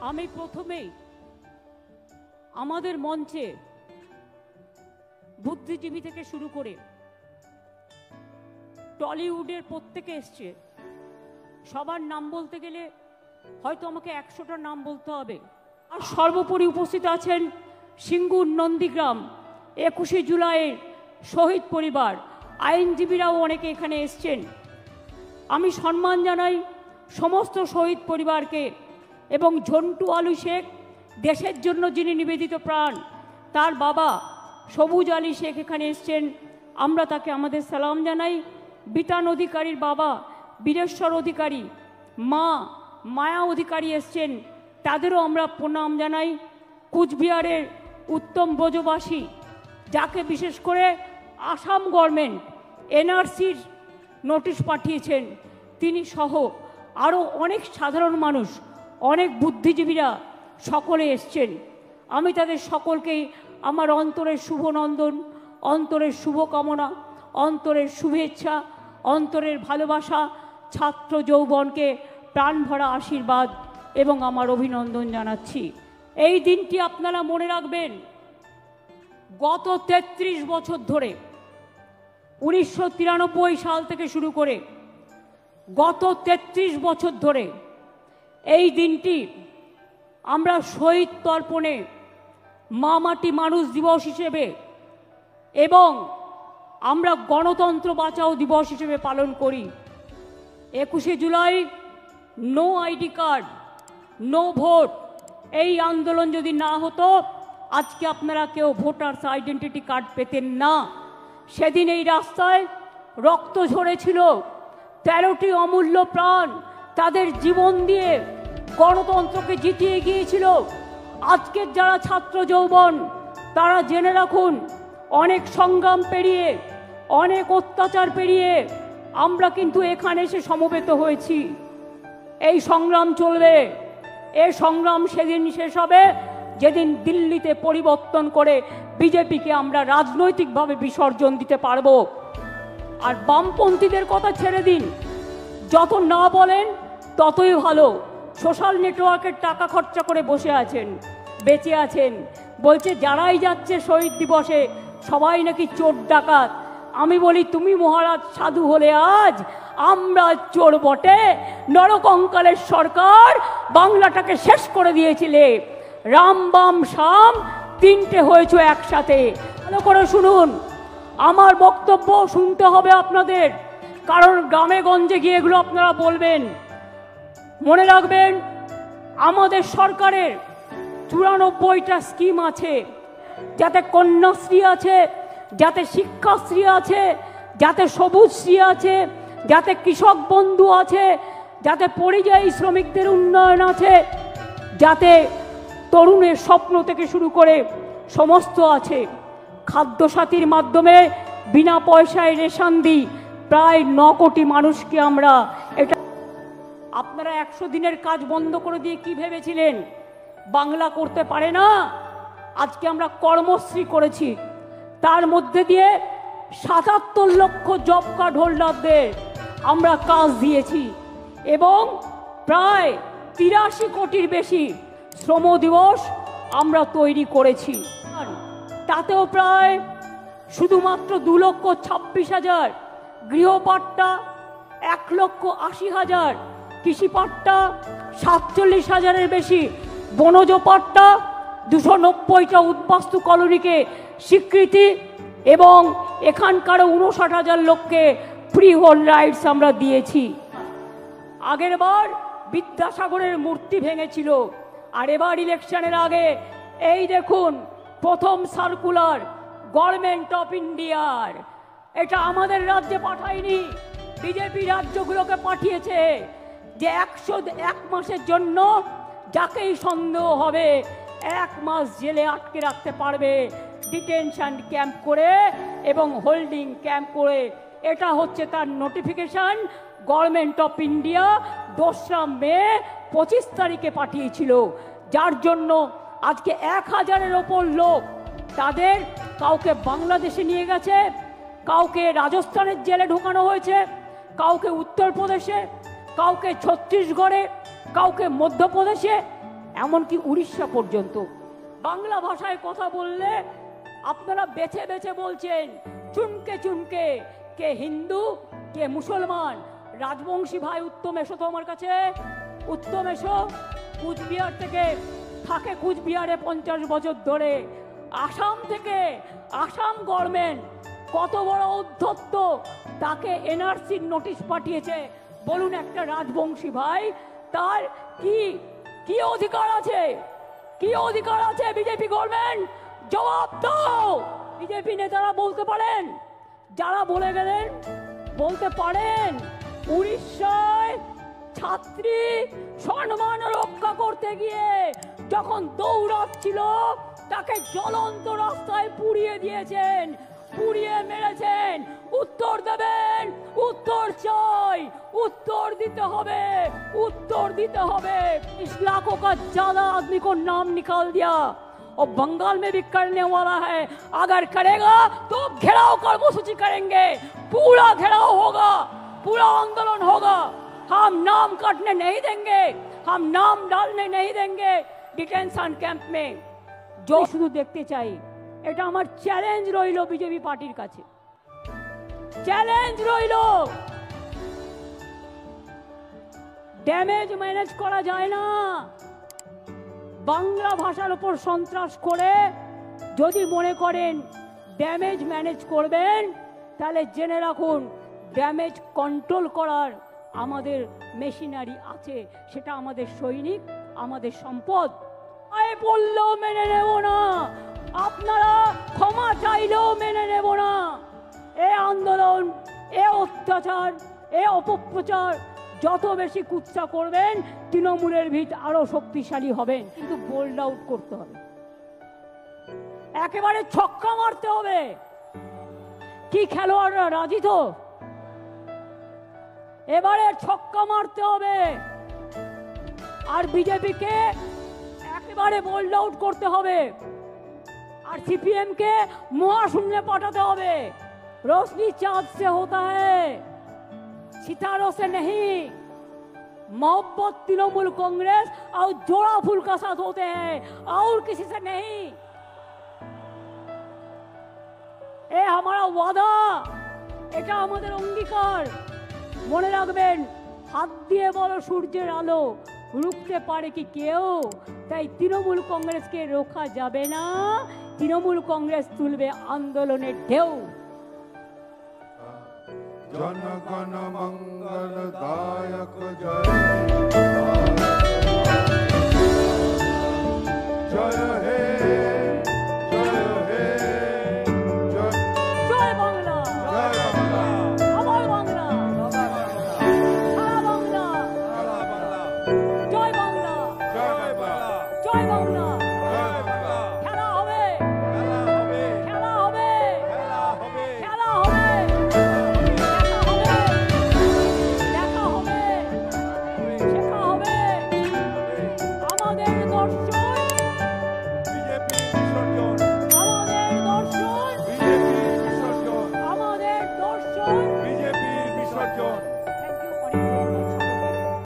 আমি প্রথমেই আমাদের মঞ্চে বুদ্ধিজীবী থেকে শুরু করে টলিউডের প্রত্যেকে এসছে, সবার নাম বলতে গেলে হয়তো আমাকে 100টা নাম বলতে হবে। আর সর্বোপরি উপস্থিত আছেন সিঙ্গুর নন্দীগ্রাম 21শে জুলাইয়ের শহীদ পরিবার, আইনজীবীরাও অনেকে এখানে এসছেন। আমি সম্মান জানাই সমস্ত শহীদ পরিবারকে এবং ঝন্টু আলী শেখ দেশের জন্য যিনি নিবেদিত প্রাণ, তার বাবা সবুজ আলী শেখ এখানে এসছেন, আমরা তাকে আমাদের সালাম জানাই। বিতান অধিকারীর বাবা বীরেশ্বর অধিকারী, মা মায়া অধিকারী এসছেন, তাদেরও আমরা প্রণাম জানাই। কুচবিহারের উত্তম ব্রজবাসী, যাকে বিশেষ করে আসাম গভর্নমেন্ট এনআরসির নোটিশ পাঠিয়েছেন, তিনি সহ আরও অনেক সাধারণ মানুষ, অনেক বুদ্ধিজীবীরা সকলে এসছেন। আমি তাদের সকলকেই আমার অন্তরের শুভনন্দন, অন্তরের শুভকামনা, অন্তরের শুভেচ্ছা, অন্তরের ভালোবাসা, ছাত্র যৌবনকে প্রাণ ভরা আশীর্বাদ এবং আমার অভিনন্দন জানাচ্ছি। এই দিনটি আপনারা মনে রাখবেন, গত 33 বছর ধরে 1993 সাল থেকে শুরু করে গত 33 বছর ধরে এই দিনটি আমরা শহীদ তর্পণে মা মাটি মানুষ দিবস হিসেবে এবং আমরা গণতন্ত্র বাঁচাও দিবস হিসেবে পালন করি। 21শে জুলাই no ID card, no vote, এই আন্দোলন যদি না হতো আজকে আপনারা কেউ ভোটার্স আইডেন্টিটি কার্ড পেতেন না। সেদিন এই রাস্তায় রক্ত ঝরেছিল, 13টি অমূল্য প্রাণ তাদের জীবন দিয়ে গণতন্ত্রকে জিতিয়ে গিয়েছিল। আজকের যারা ছাত্র যৌবন, তারা জেনে রাখুন, অনেক সংগ্রাম পেরিয়ে, অনেক অত্যাচার পেরিয়ে আমরা কিন্তু এখানে এসে সমবেত হয়েছি। এই সংগ্রাম চলবে, এই সংগ্রাম সেদিন শেষ হবে যেদিন দিল্লিতে পরিবর্তন করে বিজেপিকে আমরা রাজনৈতিকভাবে বিসর্জন দিতে পারবো। আর বামপন্থীদের কথা ছেড়ে দিন, যত না বলেন ততই ভালো। সোশ্যাল নেটওয়ার্কের টাকা খরচা করে বসে আছেন, বেঁচে আছেন, বলছে যারাই যাচ্ছে শহীদ দিবসে সবাই নাকি চোর ডাকাত। আমি বলি, তুমি মহারাজ সাধু হলে আজ আমরা চোর বটে। নরকঙ্কালের সরকার বাংলাটাকে শেষ করে দিয়েছিলে, রাম বাম শাম তিনটে হয়েছে একসাথে। ভালো করে শুনুন, আমার বক্তব্য শুনতে হবে আপনাদের, কারণ গ্রামে গঞ্জে গিয়ে এগুলো আপনারা বলবেন। মনে রাখবেন, আমাদের সরকারের 94টা স্কিম আছে, যাতে কন্যাশ্রী আছে, যাতে শিক্ষাশ্রী আছে, যাতে সবুজশ্রী আছে, যাতে কৃষক বন্ধু আছে, যাতে পরিযায়ী শ্রমিকদের উন্নয়ন আছে, যাতে তরুণের স্বপ্ন থেকে শুরু করে সমস্ত আছে। খাদ্যসাথীর মাধ্যমে বিনা পয়সায় রেশন দিই প্রায় 9 কোটি মানুষকে আমরা। এটা আপনারা 100 দিনের কাজ বন্ধ করে দিয়ে কি ভেবেছিলেন বাংলা করতে পারে না? আজকে আমরা কর্মশ্রী করেছি, তার মধ্যে দিয়ে 77 লক্ষ জব কার্ড হোল্ডারদের আমরা কাজ দিয়েছি এবং প্রায় 83 কোটির বেশি শ্রম দিবস আমরা তৈরি করেছি। তাতেও প্রায় শুধুমাত্র 2,26,000 গৃহপাট্টা, 1,80,000 কৃষিপাট্টা, 47,000-এর বেশি বনজ পাট্টা, 290টা উদ্বাস্তু কলোনিকে স্বীকৃতি এবং এখানকার 59,000 লোককে ফ্রি হোল্ড রাইটস আমরা দিয়েছি। আগের বার বিদ্যাসাগরের মূর্তি ভেঙেছিল, আর এবার ইলেকশনের আগে এই দেখুন প্রথম সার্কুলার গভর্নমেন্ট অফ ইন্ডিয়ার, এটা আমাদের রাজ্যে পাঠায়নি, বিজেপি রাজ্যগুলোকে পাঠিয়েছে, যে 101 মাসের জন্য যাকেই সন্দেহ হবে 1 মাস জেলে আটকে রাখতে পারবে, ডিটেনশন ক্যাম্প করে এবং হোল্ডিং ক্যাম্প করে। এটা হচ্ছে তার নোটিফিকেশন গভর্নমেন্ট অফ ইন্ডিয়া 2রা মে 25 তারিখে পাঠিয়েছিল, যার জন্য আজকে 1000-এর ওপর লোক, তাদের কাউকে বাংলাদেশে নিয়ে গেছে, কাউকে রাজস্থানের জেলে ঢোকানো হয়েছে, কাউকে উত্তরপ্রদেশে, কাউকে ছত্তিশগড়ে, কাউকে মধ্যপ্রদেশে, এমনকি উড়িষ্যা পর্যন্ত। বাংলা ভাষায় কথা বললে আপনারা বেছে বেছে বলছেন চুনকে চুনকে, কে হিন্দু কে মুসলমান। রাজবংশী ভাই উত্তম এসো তো আমার কাছে, উত্তম এসো। কুচবিহার থেকে থাকে, কুচবিহারে 50 বছর ধরে। আসাম থেকে, আসাম গভর্নমেন্ট কত বড় উদ্ধত্ত, তাকে এনআরসির নোটিশ পাঠিয়েছে। বলুন একটা রাজবংশী ভাই তার কি কি অধিকার আছে, কি অধিকার আছে বিজেপি গভর্নমেন্ট? জবাব দাও। বিজেপি নেতারা বলতে পারেন, যারা বলে গেলেন বলতে পারেন উড়িষ্যায় ছাত্রী সম্মান রক্ষা করতে গিয়ে যখন দৌড়াচ্ছিল তাকে জ্বলন্ত রাস্তায় পুড়িয়ে দিয়েছেন, পুড়িয়ে মেরেছেন। উত্তর দেবেন, উত্তর চাই, उत्तर देते হবে, उत्तर देते হবে। 20 लाखों का ज्यादा आदमी को नाम निकाल दिया और बंगाल में भी करने वाला है। अगर करेगा तो घेराव कर्मसूची करेंगे, पूरा घेराव होगा, पूरा आंदोलन होगा। हम नाम काटने नहीं देंगे, हम नाम डालने नहीं देंगे डिटेंशन कैंप में। जो शुरू देखते चाहिए, এটা আমার চ্যালেঞ্জ রইল বিজেপি পার্টির কাছে, চ্যালেঞ্জ রইল। ড্যামেজ ম্যানেজ করা যায় না। বাংলা ভাষার উপর সন্ত্রাস করে যদি মনে করেন ড্যামেজ ম্যানেজ করবেন, তাহলে জেনে রাখুন ড্যামেজ কন্ট্রোল করার আমাদের মেশিনারি আছে, সেটা আমাদের সৈনিক, আমাদের সম্পদ। আয় বললেও মেনে নেব না, আপনারা ক্ষমা চাইলেও মেনে নেব না। এ আন্দোলন, এ অত্যাচার, এ অপপ্রচার যত বেশি কুৎসা করবেন তৃণমূলের ভিত আরো শক্তিশালী হবেন। কিন্তু বোল্ড আউট করতে হবে, একেবারে ছক্কা মারতে হবে। কি খেলোয়াড়রা রাজি তো? এবারে ছক্কা মারতে হবে। আর বিজেপিকে একেবারে বোল্ড আউট করতে হবে। আর सीपीएम के महाशून्य पाठाते হবে। रोशनी चाँद से होता है, सितारों से नहीं। मोहब्बत तृणमूल कांग्रेस और जोड़ा फूल का साथ होते हैं, और किसी से नहीं। ए हमारा वादा, এটা আমাদের অঙ্গীকার। মনে রাখবেন, হাত দিয়ে বলো সূর্যের আলো রুখতে পারে কি কেউ? তাই তৃণমূল কংগ্রেসকে রোখা যাবে না। তৃণমূল কংগ্রেস তুলবে আন্দোলনের ঢেউ। जनगण मंगल दायक जय।